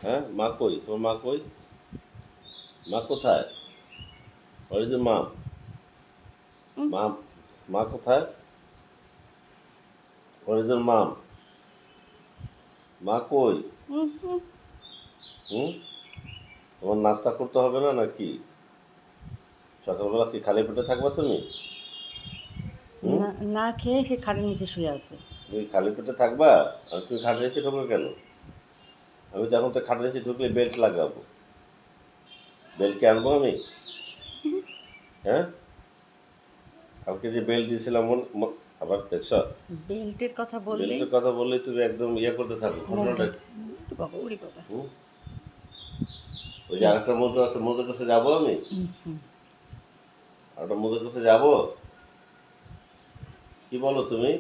হ্যাঁ, মা কই? তোমার মা কই? মা কোথায়? Where is your mom? উম, মা মা কোথায়? Where is your mom? মা কই? উম, উম, হুম? তোমার নাস্তা করতে হবে না নাকি? সকালবেলা কি খালি পেটে থাকবা তুমি? হুম? না না খেয়ে সে খাটের নিচে শুয়ে আছে। তুমি খালি পেটে থাকবা? আর তুমি খাটের নিচে ঢোকো কেন? আমি তো এখন তো খাটের নিচে ঢুকলে বেল্ট লাগাবো। বেল্ট কি আনবো আমি? হ্যাঁ? কালকে যে বেল্ট দিয়েছিলাম আবার দেখছ? বেল্টের কথা বললেই বেল্টের কথা বললেই তুমি একদম ইয়ে করতে থাকো। মুখ ঘটনাটা ঢেকে কি? উরি বাবা উরি বাবা। হুম? ওই যে কি? আরেকটা মধু আছে, মধুর কাছে যাবো আমি? হুম। আরেকটা মধুর কাছে যাবো? কি বলো তুমি?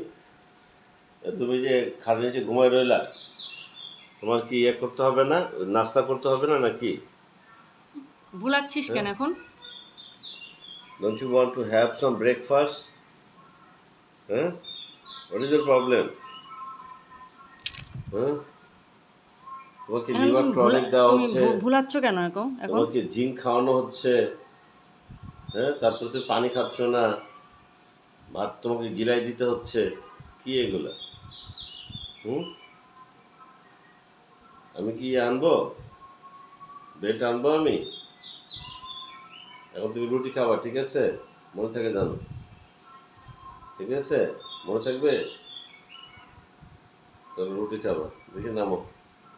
তুমি যে খাটের নিচে ঘুমায় রইলা, তোমার কি ইয়ে করতে হবে না? নাস্তা করতে হবে না নাকি? ভুলাচ্ছিস হ্যাঁ? কেন এখন? Don't you want to have some breakfast? হ্যাঁ? What is your problem? হ্যাঁ? তোমাকে এখন লিভার টনিক দেওয়া হচ্ছে, ভুলাচ্ছ কেন এখন? তোমাকে জিঙ্ক খাওয়ানো হচ্ছে, হ্যাঁ? তারপরে তুমি পানি খাচ্ছ না, আর তোমাকে গিলাই দিতে হচ্ছে। কি এগুলা? হুম? আমি কি আনবো? বেল্ট আনবো আমি? এখন তুমি রুটি খাবা, ঠিক আছে? মনে থাকে জানো, ঠিক আছে? মনে থাকবে? তাহলে রুটি খাবা, দেখি নামো।